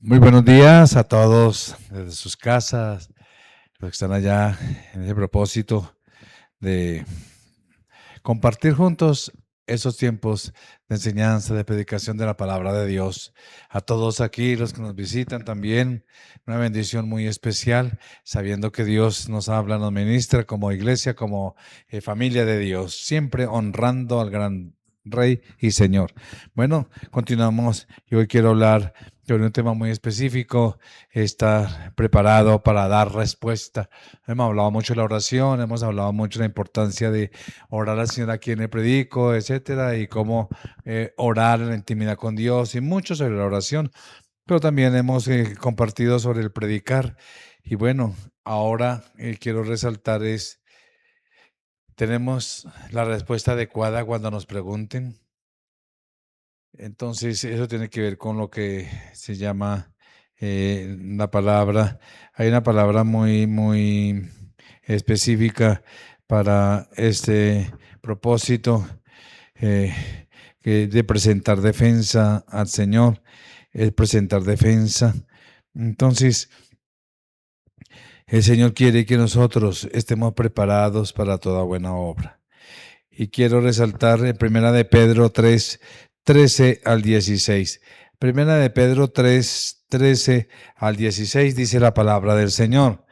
Muy buenos días a todos desde sus casas, los que están allá en ese propósito de compartir juntos esos tiempos de enseñanza, de predicación de la palabra de Dios. A todos aquí, los que nos visitan también, una bendición muy especial, sabiendo que Dios nos habla, nos ministra como iglesia, como familia de Dios, siempre honrando al gran Rey y Señor. Bueno, continuamos y hoy quiero hablar sobre un tema muy específico, estar preparado para dar respuesta. Hemos hablado mucho de la oración, hemos hablado mucho de la importancia de orar al Señor a quien le predico, etcétera, y cómo orar en la intimidad con Dios y mucho sobre la oración, pero también hemos compartido sobre el predicar. Y bueno, ahora quiero resaltar tenemos la respuesta adecuada cuando nos pregunten. Entonces, eso tiene que ver con lo que se llama la palabra. Hay una palabra muy específica para este propósito eh, de presentar defensa al Señor, el presentar defensa. Entonces, el Señor quiere que nosotros estemos preparados para toda buena obra. Y quiero resaltar en Primera de Pedro 3, 13 al 16. Primera de Pedro 3, 13 al 16 dice la palabra del Señor.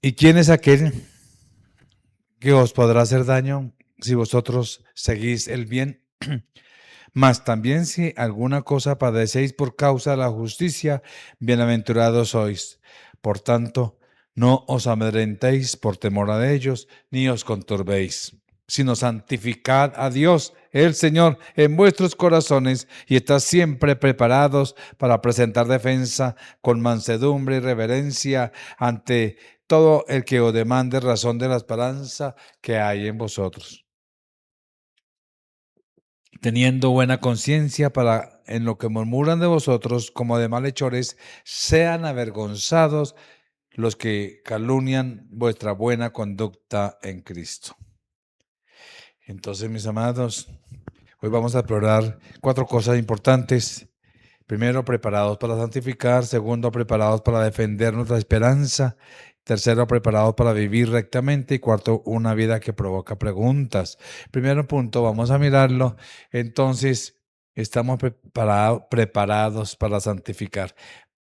¿Y quién es aquel que os podrá hacer daño si vosotros seguís el bien? Mas también si alguna cosa padecéis por causa de la justicia, bienaventurados sois. Por tanto, no os amedrentéis por temor a ellos, ni os conturbéis, sino santificad a Dios, el Señor, en vuestros corazones, y estad siempre preparados para presentar defensa con mansedumbre y reverencia ante todo el que os demande razón de la esperanza que hay en vosotros, teniendo buena conciencia para en lo que murmuran de vosotros como de malhechores, sean avergonzados los que calumnian vuestra buena conducta en Cristo. Entonces, mis amados, hoy vamos a explorar 4 cosas importantes. Primero, preparados para santificar. Segundo, preparados para defender nuestra esperanza. Tercero, preparados para vivir rectamente. Y cuarto, una vida que provoca preguntas. Primero punto, vamos a mirarlo. Entonces, estamos preparados para santificar.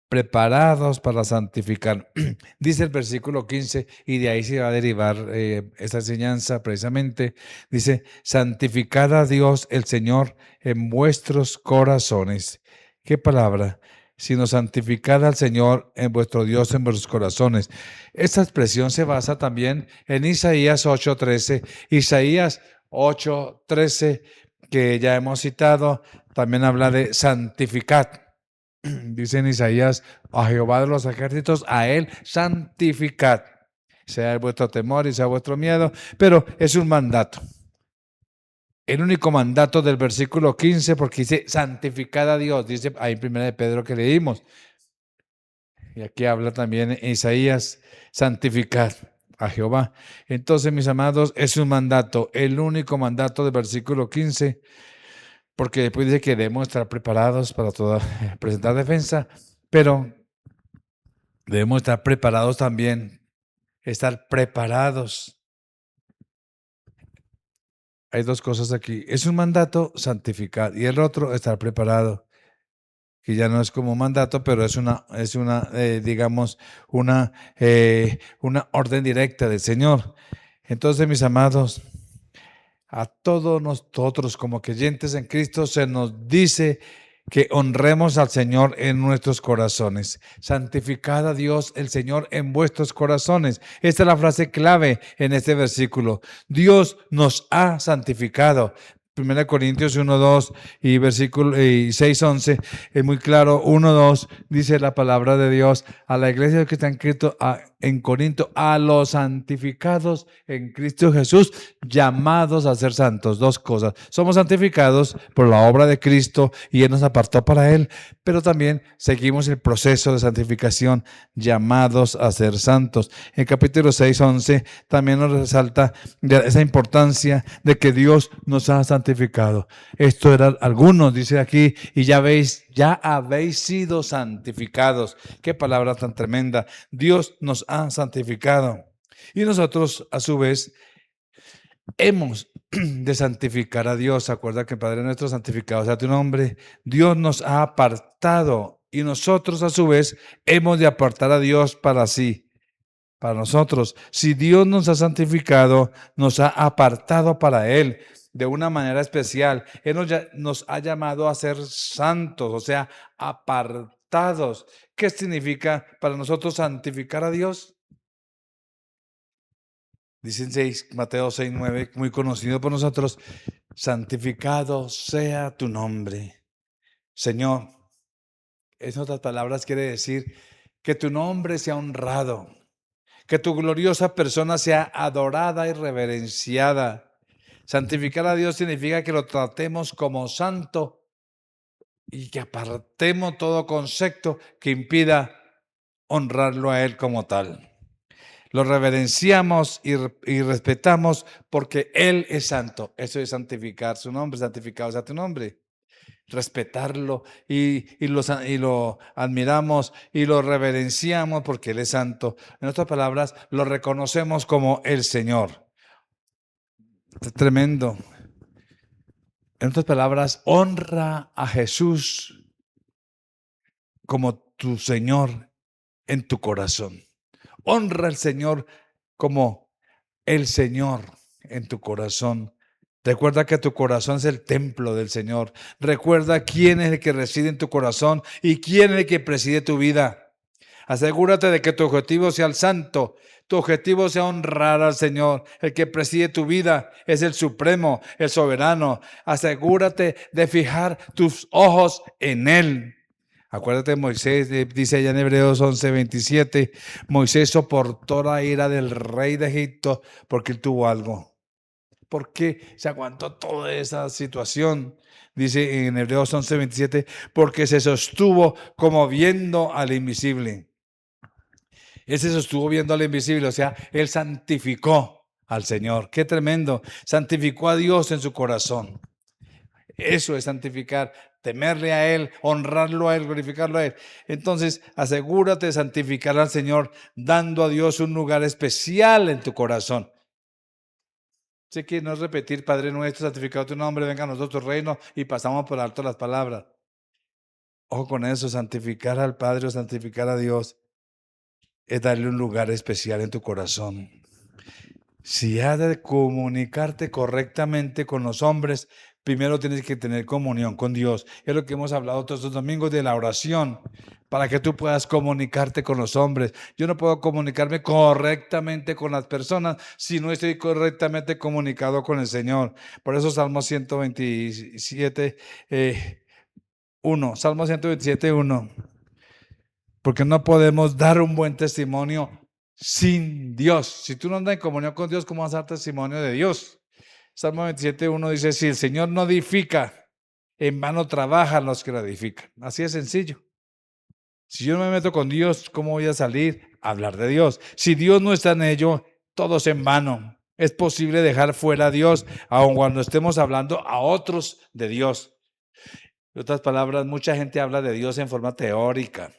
Preparados para santificar. Dice el versículo 15, y de ahí se va a derivar esta enseñanza precisamente. Dice, santificad a Dios el Señor en vuestros corazones. ¿Qué palabra? Sino santificad al Señor en vuestro Dios en vuestros corazones. Esta expresión se basa también en Isaías 8:13. Isaías 8:13, que ya hemos citado, también habla de santificad. Dice en Isaías, a Jehová de los ejércitos, a él santificad. Sea vuestro temor y sea vuestro miedo, pero es un mandato. El único mandato del versículo 15, porque dice santificad a Dios, dice ahí en 1 de Pedro que leímos. Y aquí habla también Isaías, santificad a Jehová. Entonces, mis amados, es un mandato, el único mandato del versículo 15, porque después dice que debemos estar preparados para presentar defensa, pero debemos estar preparados también, estar preparados. Hay 2 cosas aquí. Es un mandato santificar y el otro estar preparado, que ya no es como un mandato, pero es una digamos, una orden directa del Señor. Entonces, mis amados, a todos nosotros como creyentes en Cristo se nos dice que honremos al Señor en nuestros corazones. Santificad a Dios el Señor en vuestros corazones. Esta es la frase clave en este versículo. Dios nos ha santificado. 1 Corintios 1:2 y versículo 6:11 es muy claro. 1:2 dice la palabra de Dios a la iglesia que está en Cristo, en Corinto, a los santificados en Cristo Jesús, llamados a ser santos. Dos cosas. Somos santificados por la obra de Cristo y Él nos apartó para Él, pero también seguimos el proceso de santificación, llamados a ser santos. En capítulo 6, 11, también nos resalta esa importancia de que Dios nos ha santificado. Esto eran algunos, dice aquí, y ya veis, ya habéis sido santificados. Qué palabra tan tremenda. Dios nos ha santificado. Y nosotros, a su vez, hemos de santificar a Dios. Acuerda que Padre nuestro, santificado sea tu nombre. Dios nos ha apartado y nosotros, a su vez, hemos de apartar a Dios para sí. Para nosotros, si Dios nos ha santificado, nos ha apartado para Él de una manera especial. Él nos ha llamado a ser santos, o sea, apartados. ¿Qué significa para nosotros santificar a Dios? Dicen Mateo 6, 9, muy conocido por nosotros: santificado sea tu nombre. Señor, en otras palabras quiere decir que tu nombre sea honrado, que tu gloriosa persona sea adorada y reverenciada. Santificar a Dios significa que lo tratemos como santo y que apartemos todo concepto que impida honrarlo a Él como tal. Lo reverenciamos y respetamos porque Él es santo. Eso es santificar su nombre, santificado sea tu nombre. Respetarlo y lo admiramos y lo reverenciamos porque Él es santo. En otras palabras, lo reconocemos como el Señor. Es tremendo. En otras palabras, honra a Jesús como tu Señor en tu corazón. Honra al Señor como el Señor en tu corazón. Recuerda que tu corazón es el templo del Señor. Recuerda quién es el que reside en tu corazón y quién es el que preside tu vida. Asegúrate de que tu objetivo sea el santo. Tu objetivo sea honrar al Señor. El que preside tu vida es el supremo, el soberano. Asegúrate de fijar tus ojos en Él. Acuérdate de Moisés, dice allá en Hebreos 11:27, Moisés soportó la ira del rey de Egipto porque él tuvo algo. ¿Por qué se aguantó toda esa situación? Dice en Hebreos 11:27, porque se sostuvo como viendo al invisible. Él se sostuvo viendo al invisible, o sea, él santificó al Señor. Qué tremendo. Santificó a Dios en su corazón. Eso es santificar, temerle a Él, honrarlo a Él, glorificarlo a Él. Entonces, asegúrate de santificar al Señor, dando a Dios un lugar especial en tu corazón. Sé que no es repetir, Padre nuestro, santificado tu nombre, venga a nosotros tu reino, y pasamos por alto las palabras. Ojo con eso, santificar al Padre o santificar a Dios es darle un lugar especial en tu corazón. Si has de comunicarte correctamente con los hombres, primero tienes que tener comunión con Dios. Es lo que hemos hablado todos estos domingos de la oración, para que tú puedas comunicarte con los hombres. Yo no puedo comunicarme correctamente con las personas si no estoy correctamente comunicado con el Señor. Por eso Salmo 127, 1. Salmo 127, 1. Porque no podemos dar un buen testimonio sin Dios. Si tú no andas en comunión con Dios, ¿cómo vas a dar testimonio de Dios? Salmo 27:1 dice, si el Señor no edifica, en vano trabajan los que lo edifican. Así de sencillo. Si yo no me meto con Dios, ¿cómo voy a salir a hablar de Dios? Si Dios no está en ello, todo es en vano. Es posible dejar fuera a Dios, aun cuando estemos hablando a otros de Dios. En otras palabras, mucha gente habla de Dios en forma teórica,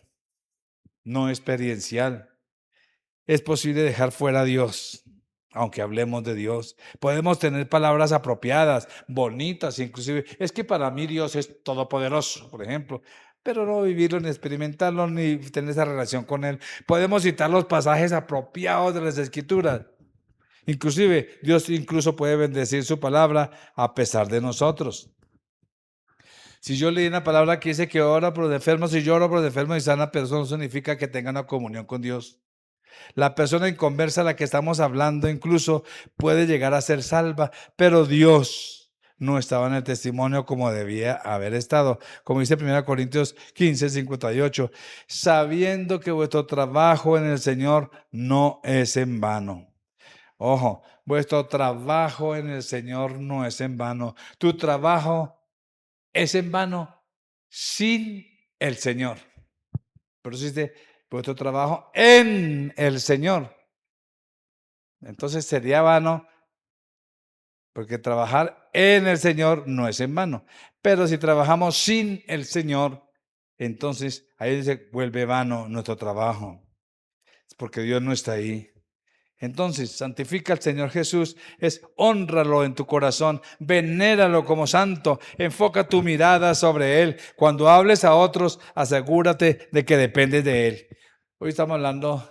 no experiencial. Es posible dejar fuera a Dios, aunque hablemos de Dios. Podemos tener palabras apropiadas, bonitas, inclusive. Es que para mí Dios es todopoderoso, por ejemplo, pero no vivirlo, ni experimentarlo, ni tener esa relación con Él. Podemos citar los pasajes apropiados de las Escrituras. Inclusive, Dios incluso puede bendecir su palabra a pesar de nosotros. Si yo leí una palabra que dice que ora por los enfermos, si yo oro por los enfermos y sana, pero eso no significa que tenga una comunión con Dios. La persona inconversa a la que estamos hablando incluso puede llegar a ser salva, pero Dios no estaba en el testimonio como debía haber estado. Como dice 1 Corintios 15, 58, sabiendo que vuestro trabajo en el Señor no es en vano. Ojo, vuestro trabajo en el Señor no es en vano. Tu trabajo es en vano sin el Señor. Por eso dice, vuestro trabajo en el Señor. Entonces sería vano, porque trabajar en el Señor no es en vano. Pero si trabajamos sin el Señor, entonces ahí se vuelve vano nuestro trabajo. Es porque Dios no está ahí. Entonces, santifica al Señor Jesús, es hónralo en tu corazón, venéralo como santo, enfoca tu mirada sobre Él. Cuando hables a otros, asegúrate de que dependes de Él. Hoy estamos hablando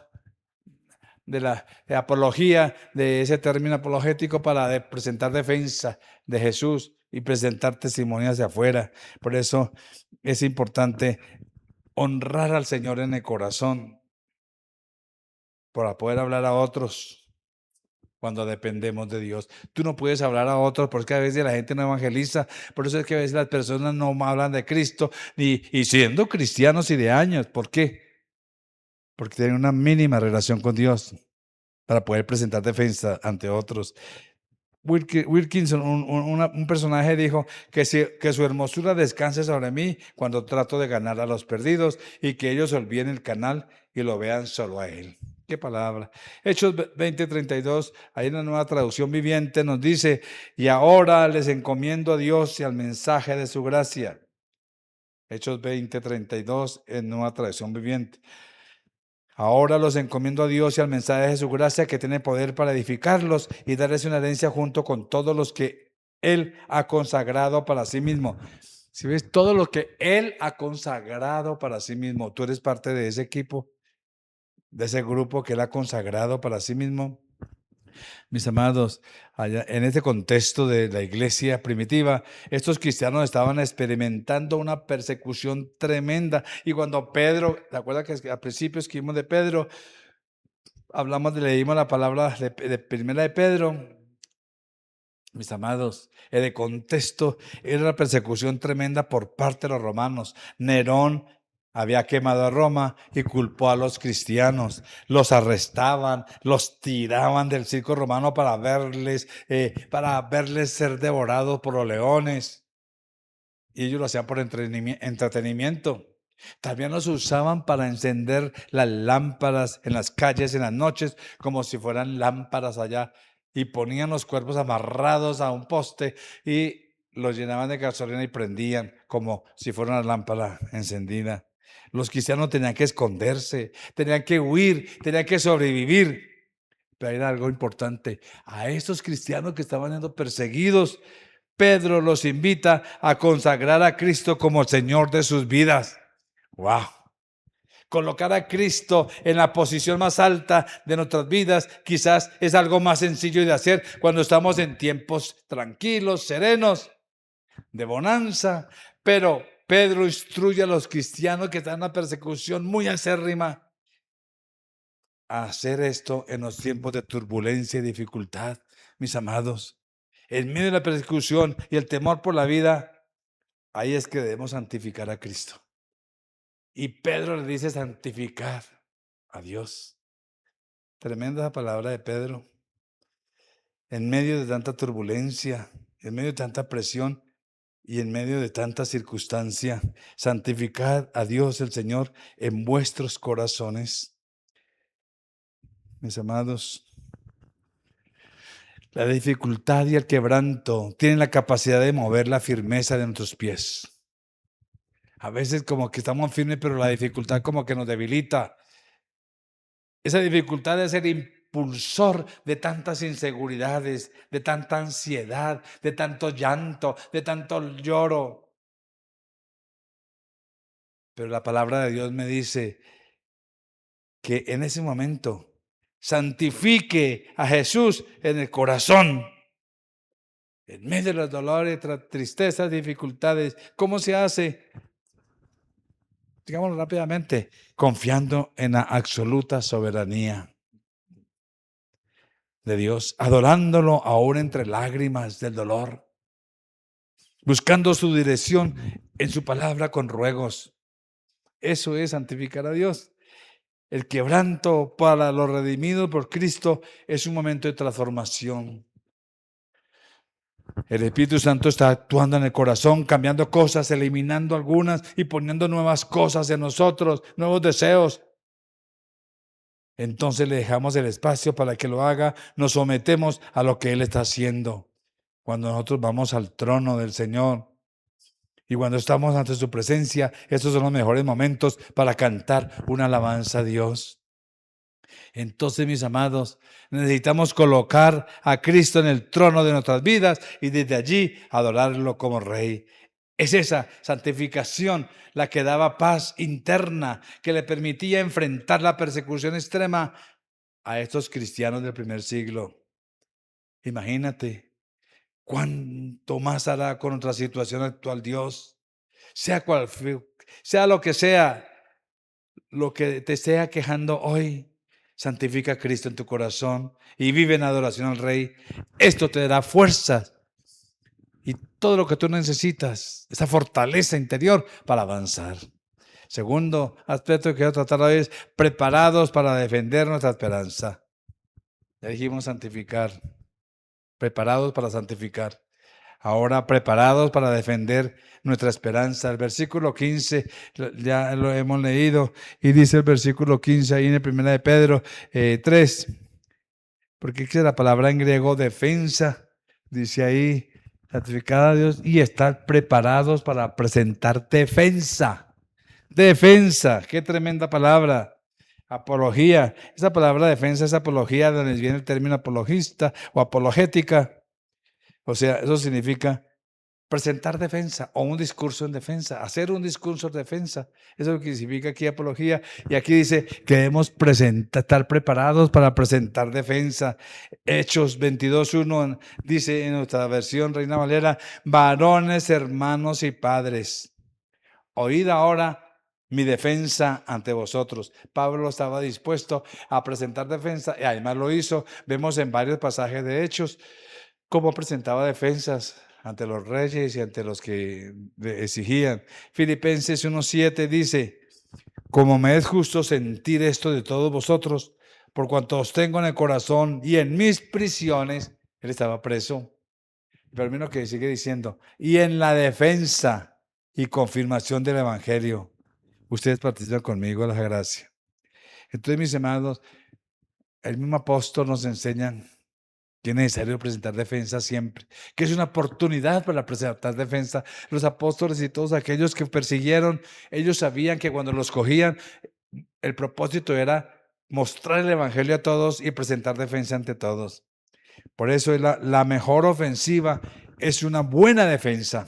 de la apología, de ese término apologético para presentar defensa de Jesús y presentar testimonio hacia afuera. Por eso es importante honrar al Señor en el corazón para poder hablar a otros cuando dependemos de Dios. Tú no puedes hablar a otros porque a veces la gente no evangeliza, por eso es que a veces las personas no hablan de Cristo, y siendo cristianos y de años. ¿Por qué? Porque tienen una mínima relación con Dios para poder presentar defensa ante otros. Wilkinson, un personaje, dijo que su hermosura descanse sobre mí cuando trato de ganar a los perdidos y que ellos olviden el canal y lo vean solo a Él. ¿Qué palabra? Hechos 20:32, ahí en la Nueva Traducción Viviente nos dice, y ahora les encomiendo a Dios y al mensaje de su gracia. Hechos 20:32 en Nueva Traducción Viviente. Ahora los encomiendo a Dios y al mensaje de su gracia que tiene poder para edificarlos y darles una herencia junto con todos los que Él ha consagrado para sí mismo. Si ves, todo lo que Él ha consagrado para sí mismo, tú eres parte de ese equipo, de ese grupo que Él ha consagrado para sí mismo. Mis amados, allá en este contexto de la iglesia primitiva, estos cristianos estaban experimentando una persecución tremenda. Y cuando Pedro, ¿te acuerdas que al principio escribimos de Pedro? Leímos la palabra de primera de Pedro. Mis amados, el contexto era la persecución tremenda por parte de los romanos. Nerón había quemado a Roma y culpó a los cristianos. Los arrestaban, los tiraban del circo romano para verles ser devorados por los leones. Y ellos lo hacían por entretenimiento. También los usaban para encender las lámparas en las calles en las noches, como si fueran lámparas allá, y ponían los cuerpos amarrados a un poste y los llenaban de gasolina y prendían como si fuera una lámpara encendida. Los cristianos tenían que esconderse, tenían que huir, tenían que sobrevivir. Pero era algo importante. A estos cristianos que estaban siendo perseguidos, Pedro los invita a consagrar a Cristo como el Señor de sus vidas. ¡Wow! Colocar a Cristo en la posición más alta de nuestras vidas quizás es algo más sencillo de hacer cuando estamos en tiempos tranquilos, serenos, de bonanza. Pero Pedro instruye a los cristianos que están en una persecución muy acérrima a hacer esto en los tiempos de turbulencia y dificultad, mis amados. En medio de la persecución y el temor por la vida, ahí es que debemos santificar a Cristo. Y Pedro le dice santificar a Dios. Tremenda esa palabra de Pedro. En medio de tanta turbulencia, en medio de tanta presión y en medio de tanta circunstancia, santificad a Dios el Señor en vuestros corazones. Mis amados, la dificultad y el quebranto tienen la capacidad de mover la firmeza de nuestros pies. A veces como que estamos firmes, pero la dificultad como que nos debilita. Esa dificultad de ser impulsor de tantas inseguridades, de tanta ansiedad, de tanto llanto, de tanto lloro. Pero la palabra de Dios me dice que en ese momento santifique a Jesús en el corazón. En medio de los dolores, tristezas, dificultades, ¿cómo se hace? Digámoslo rápidamente, confiando en la absoluta soberanía de Dios, adorándolo aún entre lágrimas del dolor. buscando su dirección en su palabra con ruegos. Eso es santificar a Dios. El quebranto para los redimidos por Cristo es un momento de transformación. El Espíritu Santo está actuando en el corazón, cambiando cosas, eliminando algunas y poniendo nuevas cosas en nosotros, nuevos deseos. Entonces le dejamos el espacio para que lo haga, nos sometemos a lo que Él está haciendo. Cuando nosotros vamos al trono del Señor y cuando estamos ante su presencia, estos son los mejores momentos para cantar una alabanza a Dios. Entonces, mis amados, necesitamos colocar a Cristo en el trono de nuestras vidas y desde allí adorarlo como Rey. Es esa santificación la que daba paz interna, que le permitía enfrentar la persecución extrema a estos cristianos del primer siglo. Imagínate cuánto más hará con nuestra situación actual Dios, sea cual sea lo que te esté quejando hoy. Santifica a Cristo en tu corazón y vive en adoración al Rey. Esto te dará fuerzas y todo lo que tú necesitas, esa fortaleza interior para avanzar. Segundo aspecto que quiero tratar hoy es preparados para defender nuestra esperanza. Ya dijimos santificar, preparados para santificar. Ahora preparados para defender nuestra esperanza. El versículo 15 ya lo hemos leído y dice el versículo 15 ahí en 1 de Pedro 3, porque es la palabra en griego defensa, dice ahí, santificad a Dios y estar preparados para presentar defensa. Defensa, qué tremenda palabra. Apología, esa palabra defensa es apología, de donde viene el término apologista o apologética. O sea, eso significa presentar defensa o un discurso en defensa, hacer un discurso de defensa. Eso es lo que significa aquí apología. Y aquí dice que debemos estar preparados para presentar defensa. Hechos 22:1 dice en nuestra versión Reina Valera, varones, hermanos y padres, oíd ahora mi defensa ante vosotros. Pablo estaba dispuesto a presentar defensa y además lo hizo. Vemos en varios pasajes de Hechos cómo presentaba defensas ante los reyes y ante los que le exigían. Filipenses 1:7 dice, como me es justo sentir esto de todos vosotros, por cuanto os tengo en el corazón y en mis prisiones, él estaba preso. Pero mira lo que sigue diciendo, y en la defensa y confirmación del Evangelio. Ustedes participan conmigo de la gracia. Entonces, mis hermanos, el mismo apóstol nos enseña que es necesario presentar defensa siempre, que es una oportunidad para presentar defensa. Los apóstoles y todos aquellos que persiguieron, ellos sabían que cuando los cogían, el propósito era mostrar el Evangelio a todos y presentar defensa ante todos. Por eso es la mejor ofensiva es una buena defensa.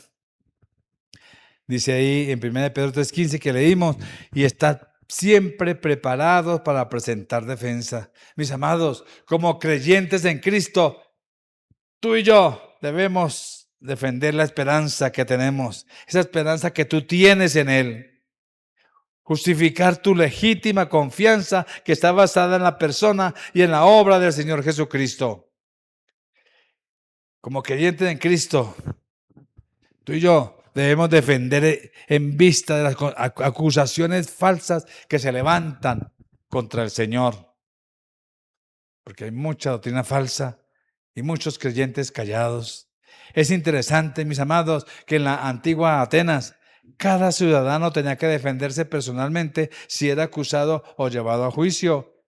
Dice ahí en 1 Pedro 3:15 que leímos, y está siempre preparados para presentar defensa. Mis amados, como creyentes en Cristo, tú y yo debemos defender la esperanza que tenemos, esa esperanza que tú tienes en Él. Justificar tu legítima confianza que está basada en la persona y en la obra del Señor Jesucristo. Como creyentes en Cristo, tú y yo debemos defender en vista de las acusaciones falsas que se levantan contra el Señor. Porque hay mucha doctrina falsa y muchos creyentes callados. Es interesante, mis amados, que en la antigua Atenas, cada ciudadano tenía que defenderse personalmente si era acusado o llevado a juicio.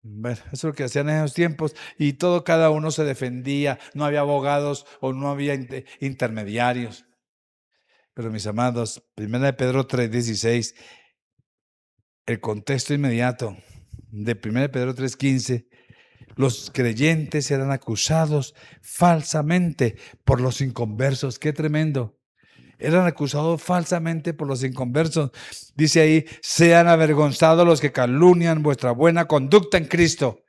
Bueno, eso es lo que hacían en esos tiempos y cada uno se defendía, no había abogados o no había intermediarios. Pero mis amados, 1 Pedro 3:16, el contexto inmediato de 1 Pedro 3:15, los creyentes eran acusados falsamente por los inconversos. ¡Qué tremendo! Eran acusados falsamente por los inconversos. Dice ahí, sean avergonzados los que calumnian vuestra buena conducta en Cristo.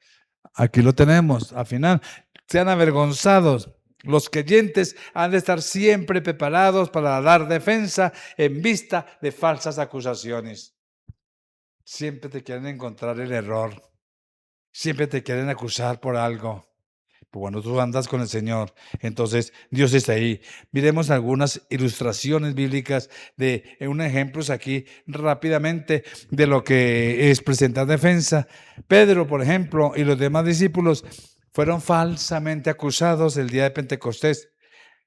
Aquí lo tenemos, al final. Sean avergonzados. Los creyentes han de estar siempre preparados para dar defensa en vista de falsas acusaciones. Siempre te quieren encontrar el error. Siempre te quieren acusar por algo. Cuando tú andas con el Señor, entonces Dios está ahí. Miremos algunas ilustraciones bíblicas un ejemplos aquí rápidamente de lo que es presentar defensa. Pedro, por ejemplo, y los demás discípulos fueron falsamente acusados el día de Pentecostés.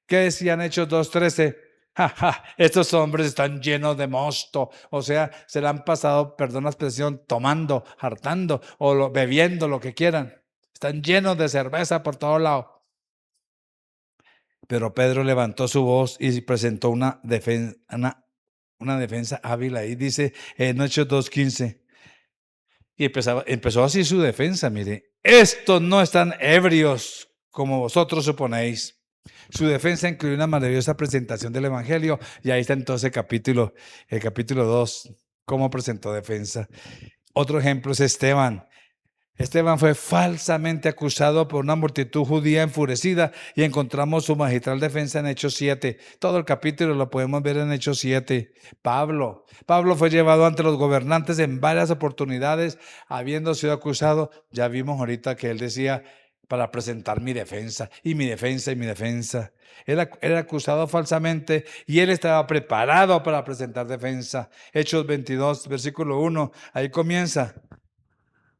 ¿Qué decían Hechos 2:13? Ja, ja, estos hombres están llenos de mosto, o sea, se la han pasado, perdón la expresión, tomando, hartando o bebiendo, lo que quieran. Están llenos de cerveza por todos lados. Pero Pedro levantó su voz y presentó una defensa hábil ahí, dice en Hechos 2:15. Y empezó así su defensa, mire. Estos no están ebrios como vosotros suponéis. Su defensa incluye una maravillosa presentación del Evangelio. Y ahí está entonces el capítulo 2, cómo presentó defensa. Otro ejemplo es Esteban. Esteban fue falsamente acusado por una multitud judía enfurecida y encontramos su magistral defensa en Hechos 7. Todo el capítulo lo podemos ver en Hechos 7. Pablo fue llevado ante los gobernantes en varias oportunidades, habiendo sido acusado. Ya vimos ahorita que él decía, para presentar mi defensa, y mi defensa, y mi defensa. Era acusado falsamente y él estaba preparado para presentar defensa. Hechos 22, versículo 1, ahí comienza.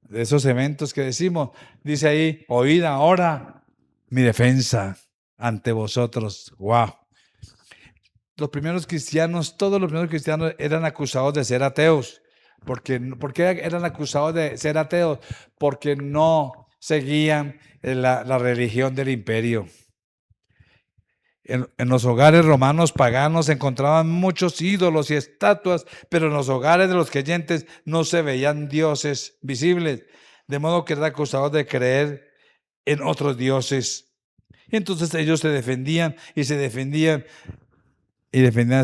De esos eventos que decimos, dice ahí, oíd ahora mi defensa ante vosotros. Wow. Todos los primeros cristianos eran acusados de ser ateos. ¿Por qué eran acusados de ser ateos? Porque no seguían la religión del imperio. En los hogares romanos paganos se encontraban muchos ídolos y estatuas, pero en los hogares de los creyentes no se veían dioses visibles, de modo que eran acusados de creer en otros dioses. Y entonces ellos se defendían y defendían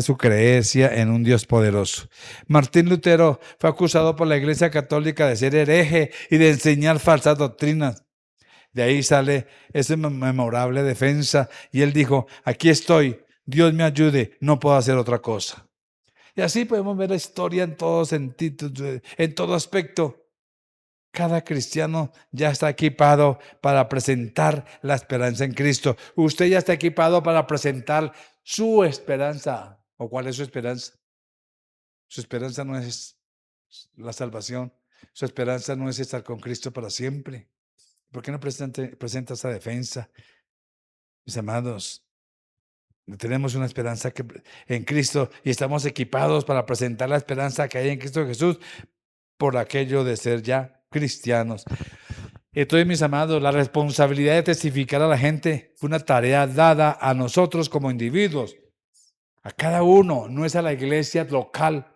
su creencia en un Dios poderoso. Martín Lutero fue acusado por la Iglesia Católica de ser hereje y de enseñar falsas doctrinas. De ahí sale esa memorable defensa y él dijo, aquí estoy, Dios me ayude, no puedo hacer otra cosa. Y así podemos ver la historia en todo sentido, en todo aspecto. Cada cristiano ya está equipado para presentar la esperanza en Cristo. Usted ya está equipado para presentar su esperanza. ¿O cuál es su esperanza? Su esperanza no es la salvación. Su esperanza no es estar con Cristo para siempre. ¿Por qué no presenta esa defensa? Mis amados, tenemos una esperanza en Cristo y estamos equipados para presentar la esperanza que hay en Cristo Jesús por aquello de ser ya cristianos. Entonces, mis amados, la responsabilidad de testificar a la gente fue una tarea dada a nosotros como individuos, a cada uno, no es a la iglesia local.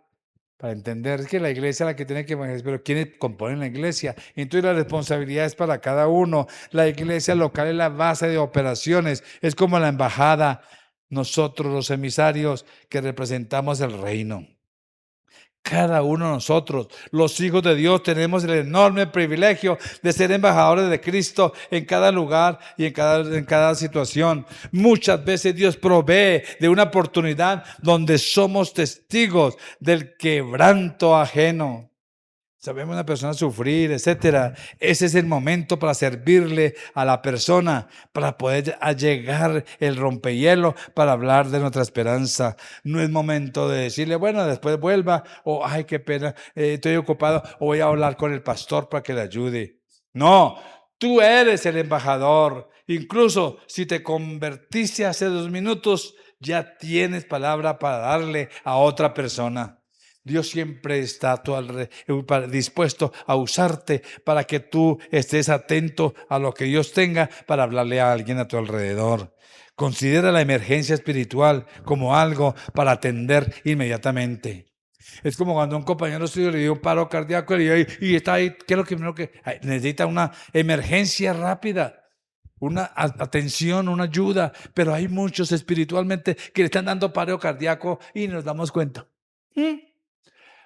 Para entender que la iglesia es la que tiene que evangelizar, pero ¿quiénes componen la iglesia? Entonces la responsabilidad es para cada uno. La iglesia local es la base de operaciones, es como la embajada, nosotros los emisarios que representamos el reino. Cada uno de nosotros, los hijos de Dios, tenemos el enorme privilegio de ser embajadores de Cristo en cada lugar y en cada situación. Muchas veces Dios provee de una oportunidad donde somos testigos del quebranto ajeno. Sabemos una persona sufrir, etcétera. Ese es el momento para servirle a la persona, para poder allegar el rompehielo, para hablar de nuestra esperanza. No es momento de decirle, bueno, después vuelva, o ay, qué pena, estoy ocupado, o voy a hablar con el pastor para que le ayude. No, tú eres el embajador. Incluso si te convertiste hace 2 minutos, ya tienes palabra para darle a otra persona. Dios siempre está dispuesto a usarte para que tú estés atento a lo que Dios tenga para hablarle a alguien a tu alrededor. Considera la emergencia espiritual como algo para atender inmediatamente. Es como cuando un compañero suyo le dio un paro cardíaco y está ahí, ¿qué es lo primero que necesita? Una emergencia rápida. Una atención, una ayuda, pero hay muchos espiritualmente que le están dando paro cardíaco y nos damos cuenta.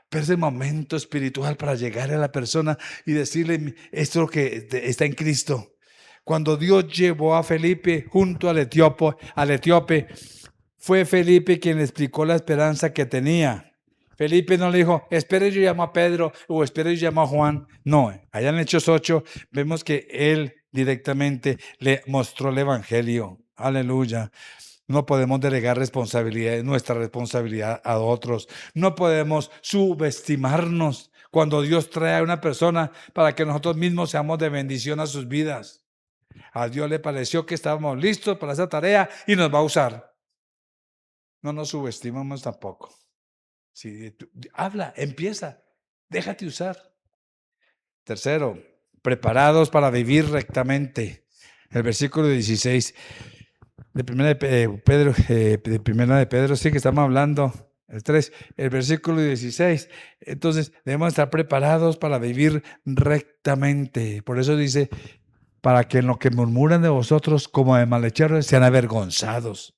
Pero ese momento espiritual para llegar a la persona y decirle esto es lo que está en Cristo. Cuando Dios llevó a Felipe junto al etíope, fue Felipe quien le explicó la esperanza que tenía. Felipe no le dijo, espere yo llamo a Pedro o espere yo llamo a Juan. No, allá en Hechos 8 vemos que él directamente le mostró el Evangelio. Aleluya. No podemos delegar responsabilidad, nuestra responsabilidad a otros. No podemos subestimarnos cuando Dios trae a una persona para que nosotros mismos seamos de bendición a sus vidas. A Dios le pareció que estábamos listos para esa tarea y nos va a usar. No nos subestimamos tampoco. Si habla, empieza, déjate usar. Tercero, preparados para vivir rectamente. El versículo 16 de primera de Pedro, sí que estamos hablando, el 3, el versículo 16. Entonces, debemos estar preparados para vivir rectamente. Por eso dice, para que en lo que murmuran de vosotros como de malhechores sean avergonzados.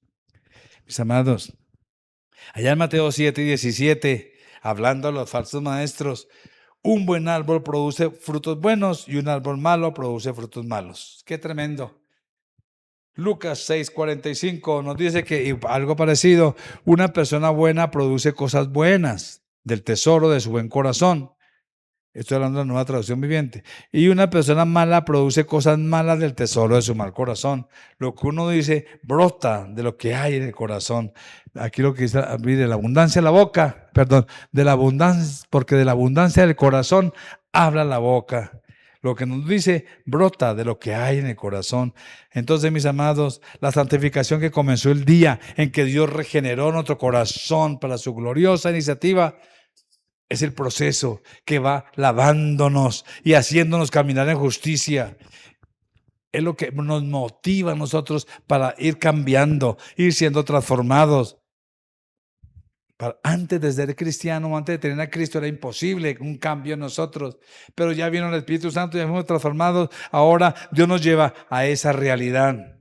Mis amados, allá en Mateo 7 y 17, hablando a los falsos maestros, un buen árbol produce frutos buenos y un árbol malo produce frutos malos. Qué tremendo. Lucas 6:45 nos dice que algo parecido, una persona buena produce cosas buenas del tesoro de su buen corazón. Estoy hablando de la Nueva Traducción Viviente. Y una persona mala produce cosas malas del tesoro de su mal corazón. Lo que uno dice brota de lo que hay en el corazón. Aquí lo que dice, de la abundancia de la boca, perdón, de la abundancia, porque de la abundancia del corazón habla la boca. Lo que nos dice brota de lo que hay en el corazón. Entonces, mis amados, la santificación que comenzó el día en que Dios regeneró nuestro corazón para su gloriosa iniciativa, es el proceso que va lavándonos y haciéndonos caminar en justicia. Es lo que nos motiva a nosotros para ir cambiando, ir siendo transformados. Antes de ser cristiano, antes de tener a Cristo, era imposible un cambio en nosotros. Pero ya vino el Espíritu Santo, ya fuimos transformados. Ahora Dios nos lleva a esa realidad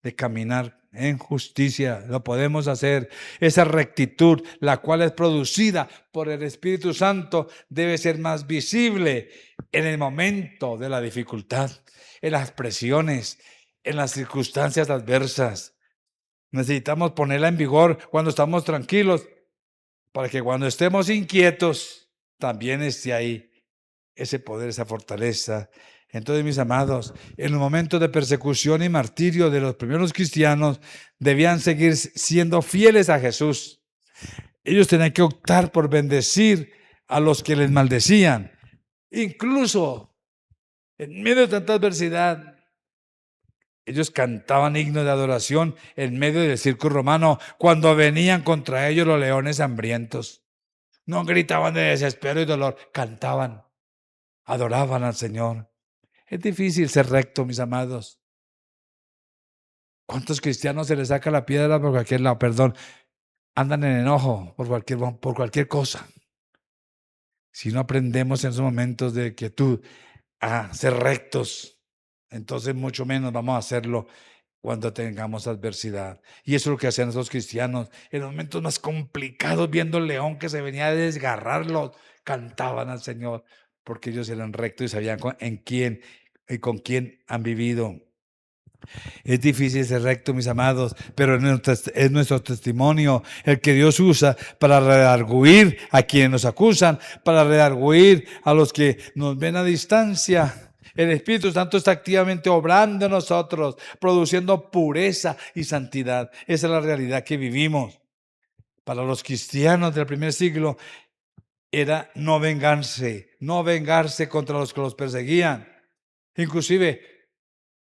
de caminar en justicia. Lo podemos hacer. Esa rectitud, la cual es producida por el Espíritu Santo, debe ser más visible en el momento de la dificultad, en las presiones, en las circunstancias adversas. Necesitamos ponerla en vigor cuando estamos tranquilos, para que cuando estemos inquietos, también esté ahí ese poder, esa fortaleza. Entonces, mis amados, en los momentos de persecución y martirio de los primeros cristianos, debían seguir siendo fieles a Jesús. Ellos tenían que optar por bendecir a los que les maldecían. Incluso en medio de tanta adversidad, ellos cantaban himnos de adoración en medio del circo romano cuando venían contra ellos los leones hambrientos. No gritaban de desespero y dolor, cantaban, adoraban al Señor. Es difícil ser recto, mis amados. ¿Cuántos cristianos se les saca la piedra por cualquier lado? Perdón, andan en enojo por cualquier cosa. Si no aprendemos en esos momentos de quietud a ser rectos, entonces mucho menos vamos a hacerlo cuando tengamos adversidad. Y eso es lo que hacían esos cristianos. En los momentos más complicados, viendo el león que se venía a desgarrarlos, cantaban al Señor, porque ellos eran rectos y sabían en quién y con quién han vivido. Es difícil ser recto, mis amados, pero es nuestro testimonio el que Dios usa para redarguir a quienes nos acusan, para redarguir a los que nos ven a distancia. El Espíritu Santo está activamente obrando en nosotros, produciendo pureza y santidad. Esa es la realidad que vivimos. Para los cristianos del primer siglo era no vengarse contra los que los perseguían, inclusive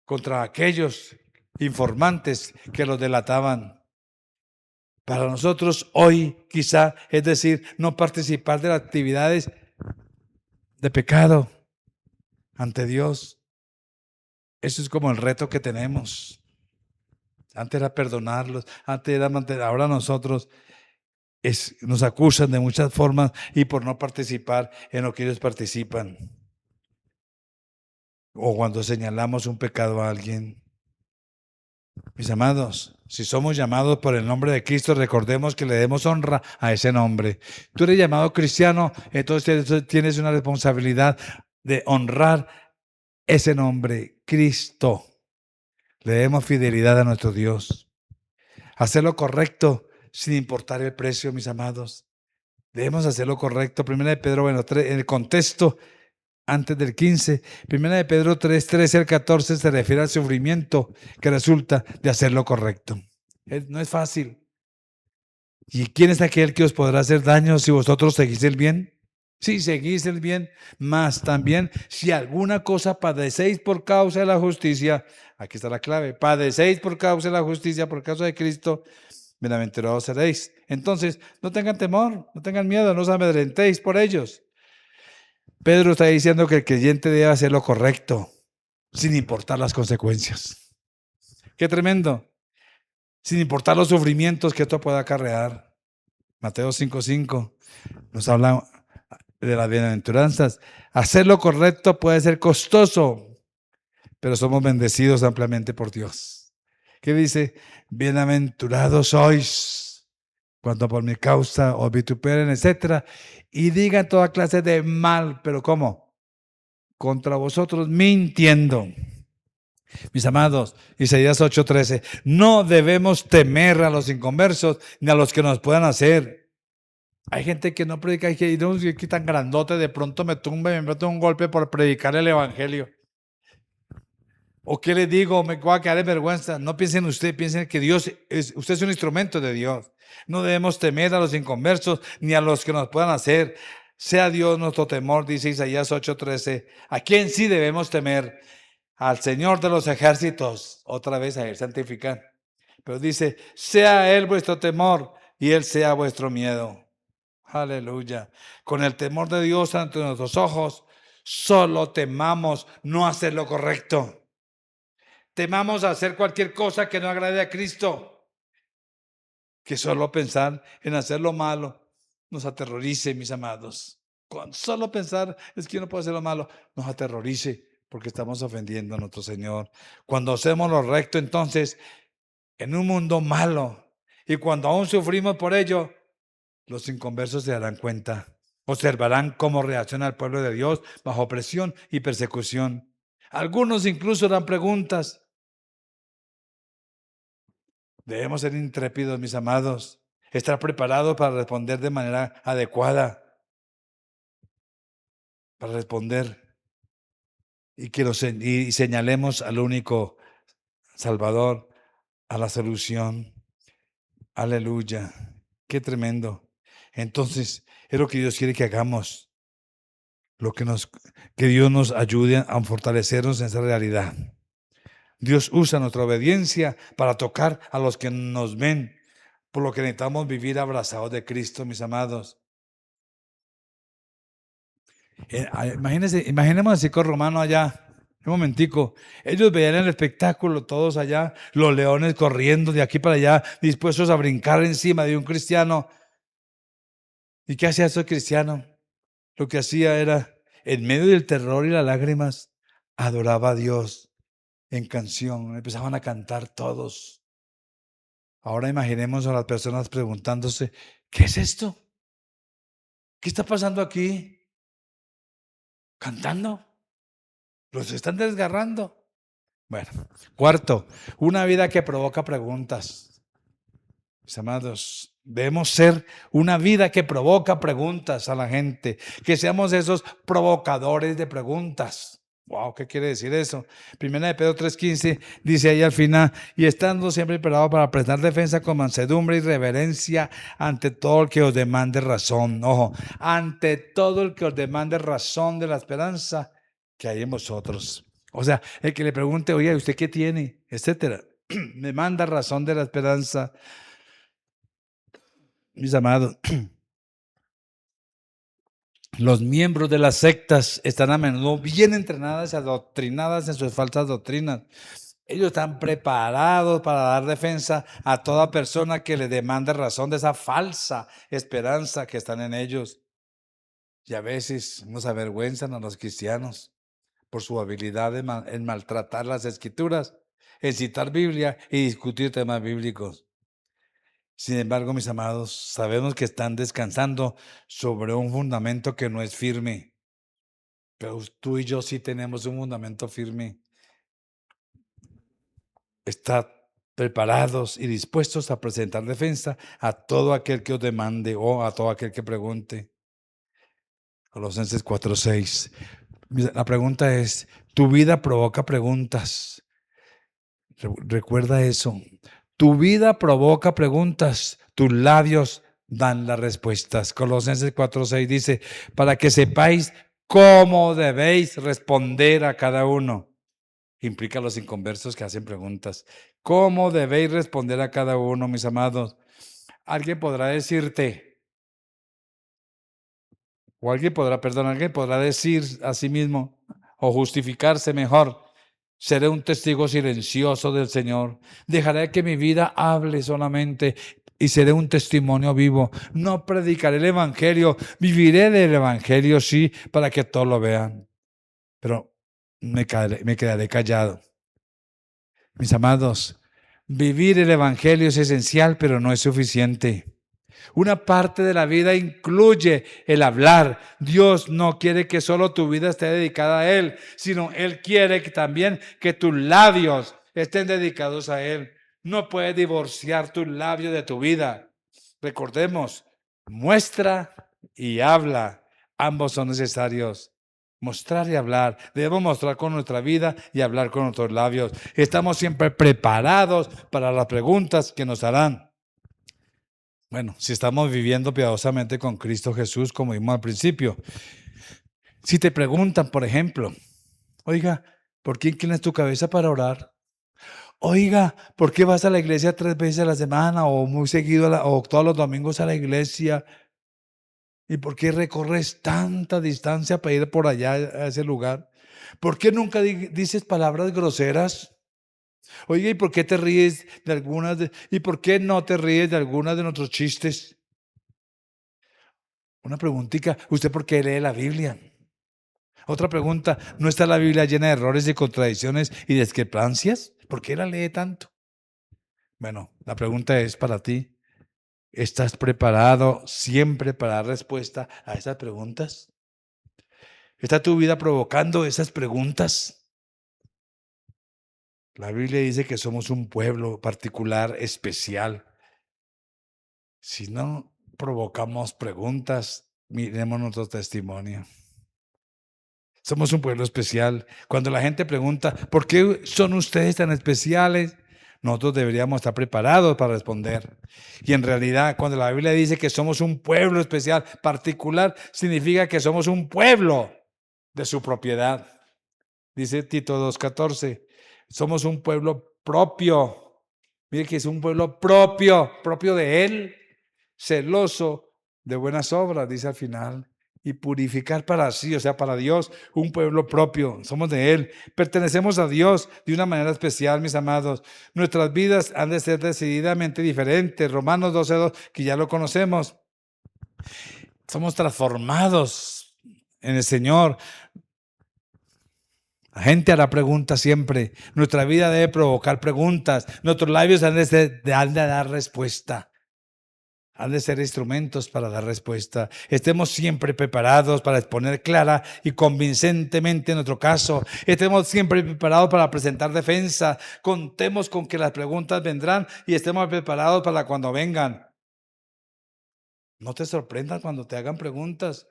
contra aquellos informantes que los delataban. Para nosotros hoy quizá, es decir, no participar de las actividades de pecado ante Dios. Eso es como el reto que tenemos. Antes era perdonarlos, antes era mantener, ahora nosotros nos acusan de muchas formas y por no participar en lo que ellos participan. O cuando señalamos un pecado a alguien. Mis amados, si somos llamados por el nombre de Cristo, recordemos que le demos honra a ese nombre. Tú eres llamado cristiano, entonces tienes una responsabilidad de honrar ese nombre, Cristo. Le demos fidelidad a nuestro Dios. Hacer lo correcto sin importar el precio, mis amados. Debemos hacer lo correcto. Primera de Pedro, bueno, en el contexto antes del 15. Primera de Pedro 3, 13 al 14 se refiere al sufrimiento que resulta de hacer lo correcto. No es fácil. ¿Y quién es aquel que os podrá hacer daño si vosotros seguís el bien? Si seguís el bien, más también si alguna cosa padecéis por causa de la justicia, aquí está la clave, padecéis por causa de la justicia, por causa de Cristo, bienaventurados seréis. Entonces, no tengan temor, no tengan miedo, no os amedrentéis por ellos. Pedro está diciendo que el creyente debe hacer lo correcto, sin importar las consecuencias. Qué tremendo. Sin importar los sufrimientos que esto pueda acarrear. Mateo 5:5 nos habla de las bienaventuranzas. Hacer lo correcto puede ser costoso, pero somos bendecidos ampliamente por Dios. ¿Qué dice? Bienaventurados sois cuando por mi causa os vituperen, etcétera, y digan toda clase de mal, pero ¿cómo? Contra vosotros mintiendo. Mis amados, Isaías 8:13, no debemos temer a los inconversos ni a los que nos puedan hacer. Hay gente que no predica y que no, que tan grandote, de pronto me tumba y me mete un golpe por predicar el evangelio. ¿O qué le digo? Me voy a quedar en vergüenza. No piensen usted, piensen que usted es un instrumento de Dios. No debemos temer a los inconversos ni a los que nos puedan hacer. Sea Dios nuestro temor, dice Isaías 8:13. ¿A quién sí debemos temer? Al Señor de los ejércitos. Otra vez a Él santificar. Pero dice, sea Él vuestro temor y Él sea vuestro miedo. Aleluya. Con el temor de Dios ante nuestros ojos, solo temamos no hacer lo correcto. Temamos hacer cualquier cosa que no agrade a Cristo. Que solo pensar en hacer lo malo nos aterrorice, mis amados. Con solo pensar es que yo no puedo hacer lo malo, nos aterrorice porque estamos ofendiendo a nuestro Señor. Cuando hacemos lo recto, entonces, en un mundo malo, y cuando aún sufrimos por ello, los inconversos se darán cuenta. Observarán cómo reacciona el pueblo de Dios bajo presión y persecución. Algunos incluso harán preguntas. Debemos ser intrépidos, mis amados, estar preparados para responder de manera adecuada, para responder y señalemos al único Salvador, a la solución. Aleluya, qué tremendo. Entonces, es lo que Dios quiere que hagamos, que Dios nos ayude a fortalecernos en esa realidad. Dios usa nuestra obediencia para tocar a los que nos ven, por lo que necesitamos vivir abrazados de Cristo, mis amados. Imaginemos el circo romano allá, un momentico. Ellos veían el espectáculo, todos allá, los leones corriendo de aquí para allá, dispuestos a brincar encima de un cristiano. ¿Y qué hacía ese cristiano? Lo que hacía era, en medio del terror y las lágrimas, adoraba a Dios en canción. Empezaban a cantar todos. Ahora imaginemos a las personas preguntándose, ¿qué es esto? ¿Qué está pasando aquí? ¿Cantando? ¿Los están desgarrando? Bueno, cuarto, una vida que provoca preguntas. Mis amados, debemos ser una vida que provoca preguntas a la gente, que seamos esos provocadores de preguntas. Wow, ¿qué quiere decir eso? Primera de Pedro 3:15 dice ahí al final, y estando siempre preparados para prestar defensa con mansedumbre y reverencia ante todo el que os demande razón. Ojo, ante todo el que os demande razón de la esperanza que hay en vosotros. O sea, el que le pregunte, oye, ¿usted qué tiene? Etcétera. Me manda razón de la esperanza. Mis amados, los miembros de las sectas están a menudo bien entrenadas y adoctrinadas en sus falsas doctrinas. Ellos están preparados para dar defensa a toda persona que le demande razón de esa falsa esperanza que están en ellos. Y a veces nos avergüenzan a los cristianos por su habilidad en maltratar las escrituras, en citar Biblia y discutir temas bíblicos. Sin embargo, mis amados, sabemos que están descansando sobre un fundamento que no es firme. Pero tú y yo sí tenemos un fundamento firme. Estad preparados y dispuestos a presentar defensa a todo aquel que os demande o a todo aquel que pregunte. Colosenses 4:6. La pregunta es, ¿tu vida provoca preguntas? Recuerda eso. Tu vida provoca preguntas, tus labios dan las respuestas. Colosenses 4:6 dice, para que sepáis cómo debéis responder a cada uno. Implica a los inconversos que hacen preguntas. ¿Cómo debéis responder a cada uno, mis amados? Alguien podrá decirte, alguien podrá decir a sí mismo o justificarse mejor. Seré un testigo silencioso del Señor. Dejaré que mi vida hable solamente y seré un testimonio vivo. No predicaré el Evangelio, viviré del Evangelio, sí, para que todos lo vean. Pero me quedaré callado. Mis amados, vivir el Evangelio es esencial, pero no es suficiente. Una parte de la vida incluye el hablar. Dios no quiere que solo tu vida esté dedicada a Él, sino Él quiere que también que tus labios estén dedicados a Él. No puedes divorciar tus labios de tu vida. Recordemos, muestra y habla. Ambos son necesarios. Mostrar y hablar. Debemos mostrar con nuestra vida y hablar con nuestros labios. Estamos siempre preparados para las preguntas que nos harán. Bueno, si estamos viviendo piadosamente con Cristo Jesús, como vimos al principio. Si te preguntan, por ejemplo, oiga, ¿por qué inclinas tu cabeza para orar? Oiga, ¿por qué vas a la iglesia 3 veces a la semana o muy seguido o todos los domingos a la iglesia? ¿Y por qué recorres tanta distancia para ir por allá a ese lugar? ¿Por qué nunca dices palabras groseras? Oiga, ¿y por qué te ríes de y por qué no te ríes de algunas de nuestros chistes? Una preguntita, ¿usted por qué lee la Biblia? Otra pregunta, ¿no está la Biblia llena de errores y contradicciones y discrepancias? ¿Por qué la lee tanto? Bueno, la pregunta es para ti. ¿Estás preparado siempre para dar respuesta a esas preguntas? ¿Está tu vida provocando esas preguntas? La Biblia dice que somos un pueblo particular, especial. Si no provocamos preguntas, miremos nuestro testimonio. Somos un pueblo especial. Cuando la gente pregunta, ¿por qué son ustedes tan especiales? Nosotros deberíamos estar preparados para responder. Y en realidad, cuando la Biblia dice que somos un pueblo especial, particular, significa que somos un pueblo de su propiedad. Dice Tito 2:14, somos un pueblo propio. Mire que es un pueblo propio de Él, celoso de buenas obras, dice al final. Y purificar para sí, o sea, para Dios, un pueblo propio. Somos de Él. Pertenecemos a Dios de una manera especial, mis amados. Nuestras vidas han de ser decididamente diferentes. Romanos 12:2, que ya lo conocemos. Somos transformados en el Señor. La gente hará preguntas siempre. Nuestra vida debe provocar preguntas. Nuestros labios han de dar respuesta. Han de ser instrumentos para dar respuesta. Estemos siempre preparados para exponer clara y convincentemente nuestro caso. Estemos siempre preparados para presentar defensa. Contemos con que las preguntas vendrán y estemos preparados para cuando vengan. No te sorprendas cuando te hagan preguntas.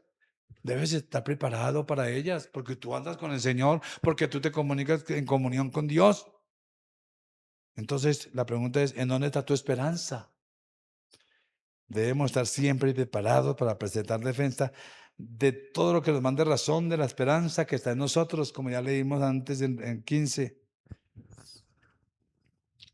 Debes estar preparado para ellas, porque tú andas con el Señor, porque tú te comunicas en comunión con Dios. Entonces, la pregunta es, ¿en dónde está tu esperanza? Debemos estar siempre preparados para presentar defensa de todo lo que nos mande razón de la esperanza que está en nosotros, como ya leímos antes en 15.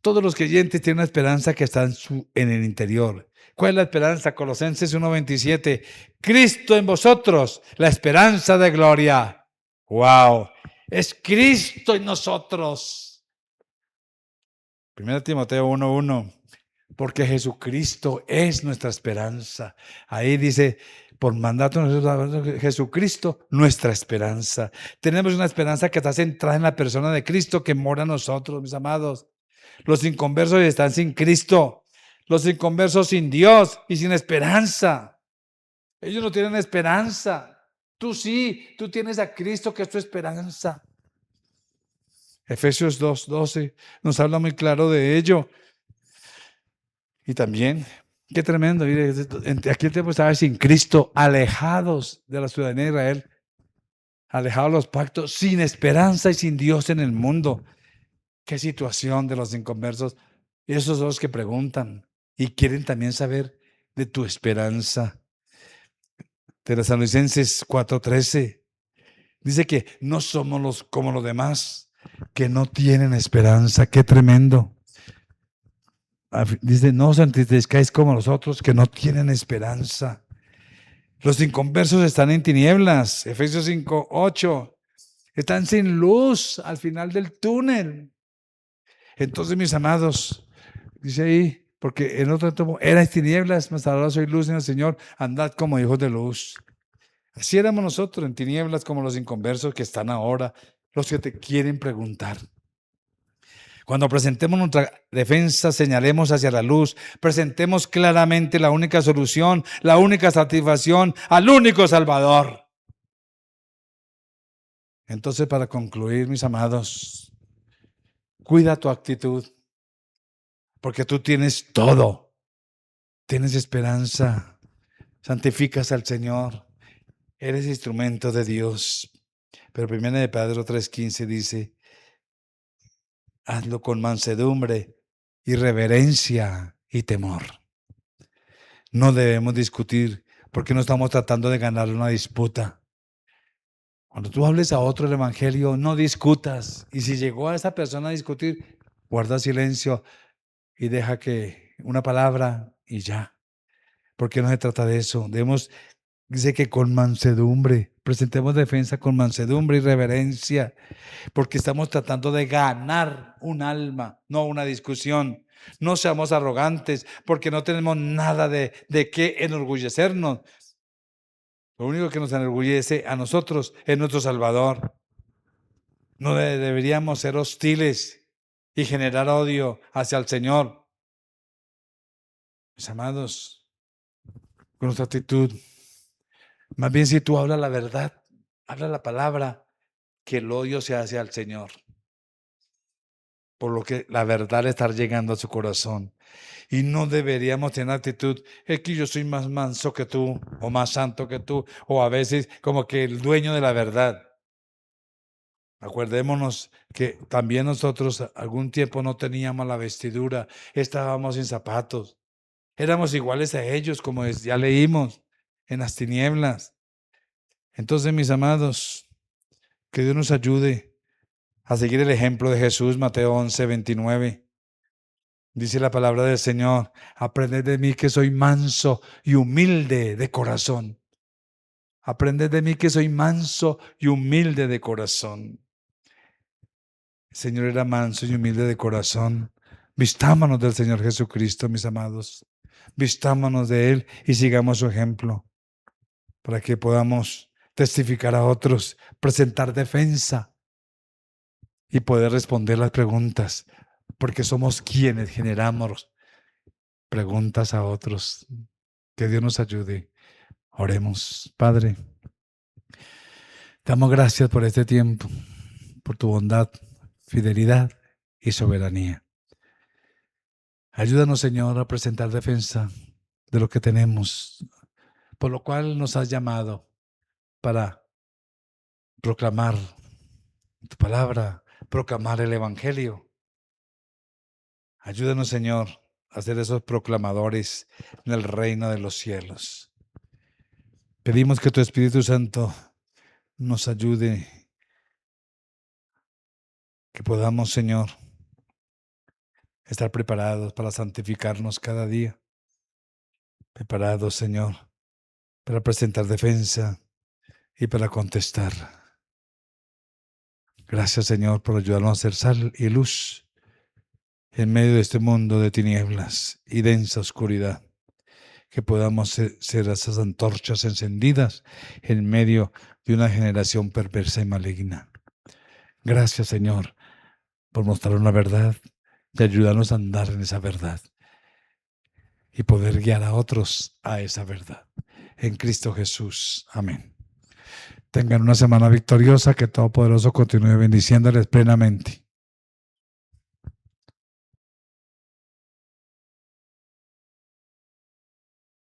Todos los creyentes tienen una esperanza que está en el interior. ¿Cuál es la esperanza? Colosenses 1:27. Cristo en vosotros, la esperanza de gloria. ¡Wow! Es Cristo en nosotros. 1 Timoteo 1:1. Porque Jesucristo es nuestra esperanza. Ahí dice, por mandato de Jesucristo, nuestra esperanza. Tenemos una esperanza que está centrada en la persona de Cristo que mora en nosotros, mis amados. Los inconversos están sin Cristo. Los inconversos sin Dios y sin esperanza. Ellos no tienen esperanza. Tú sí, tú tienes a Cristo que es tu esperanza. Efesios 2:12 nos habla muy claro de ello. Y también, qué tremendo, mire, aquí el tiempo estaba sin Cristo, alejados de la ciudadanía de Israel. alejados de los pactos, sin esperanza y sin Dios en el mundo. Qué situación de los inconversos. Esos son los que preguntan y quieren también saber de tu esperanza. Tesalonicenses 4:13 dice que no somos como los demás, que no tienen esperanza. Qué tremendo. Dice, no os entristezcáis como los otros que no tienen esperanza. Los inconversos están en tinieblas. Efesios 5:8. Están sin luz al final del túnel. Entonces, mis amados, dice ahí, porque en otro tiempo erais tinieblas, mas ahora soy luz en el Señor, andad como hijos de luz. Así éramos nosotros, en tinieblas, como los inconversos que están ahora, los que te quieren preguntar. Cuando presentemos nuestra defensa, señalemos hacia la luz, presentemos claramente la única solución, la única satisfacción, al único Salvador. Entonces, para concluir, mis amados, cuida tu actitud, porque tú tienes todo. Tienes esperanza, santificas al Señor, eres instrumento de Dios. Pero 1 de Pedro 3:15 dice, hazlo con mansedumbre y reverencia y temor. No debemos discutir porque no estamos tratando de ganar una disputa. Cuando tú hables a otro el evangelio, no discutas. Y si llegó a esa persona a discutir, guarda silencio y deja que una palabra y ya. Porque no se trata de eso. Dice que con mansedumbre, presentemos defensa con mansedumbre y reverencia, porque estamos tratando de ganar un alma, no una discusión. No seamos arrogantes, porque no tenemos nada de qué enorgullecernos. Lo único que nos enorgullece a nosotros es nuestro Salvador. No deberíamos ser hostiles y generar odio hacia el Señor. Mis amados, con nuestra actitud, más bien si tú hablas la verdad, habla la palabra, que el odio se hace al Señor. Por lo que la verdad le está llegando a su corazón. Y no deberíamos tener actitud, es que yo soy más manso que tú, o más santo que tú, o a veces como que el dueño de la verdad. Acordémonos que también nosotros algún tiempo no teníamos la vestidura, estábamos sin zapatos, éramos iguales a ellos, como ya leímos, en las tinieblas. Entonces, mis amados, que Dios nos ayude a seguir el ejemplo de Jesús, Mateo 11:29. Dice la palabra del Señor, aprended de mí que soy manso y humilde de corazón. Aprended de mí que soy manso y humilde de corazón. El Señor era manso y humilde de corazón. Vistámonos del Señor Jesucristo, mis amados. Vistámonos de Él y sigamos su ejemplo para que podamos testificar a otros, presentar defensa y poder responder las preguntas, porque somos quienes generamos preguntas a otros. Que Dios nos ayude. Oremos. Padre, te damos gracias por este tiempo, por tu bondad, fidelidad y soberanía. Ayúdanos, Señor, a presentar defensa de lo que tenemos, por lo cual nos has llamado para proclamar tu palabra, proclamar el Evangelio. Ayúdanos, Señor, a ser esos proclamadores en el reino de los cielos. Pedimos que tu Espíritu Santo nos ayude, que podamos, Señor, estar preparados para santificarnos cada día. Preparados, Señor, para presentar defensa y para contestar. Gracias, Señor, por ayudarnos a ser sal y luz en medio de este mundo de tinieblas y densa oscuridad. Que podamos ser esas antorchas encendidas en medio de una generación perversa y maligna. Gracias, Señor, por mostrarnos la verdad y ayudarnos a andar en esa verdad y poder guiar a otros a esa verdad. En Cristo Jesús. Amén. Tengan una semana victoriosa, que Todopoderoso continúe bendiciéndoles plenamente.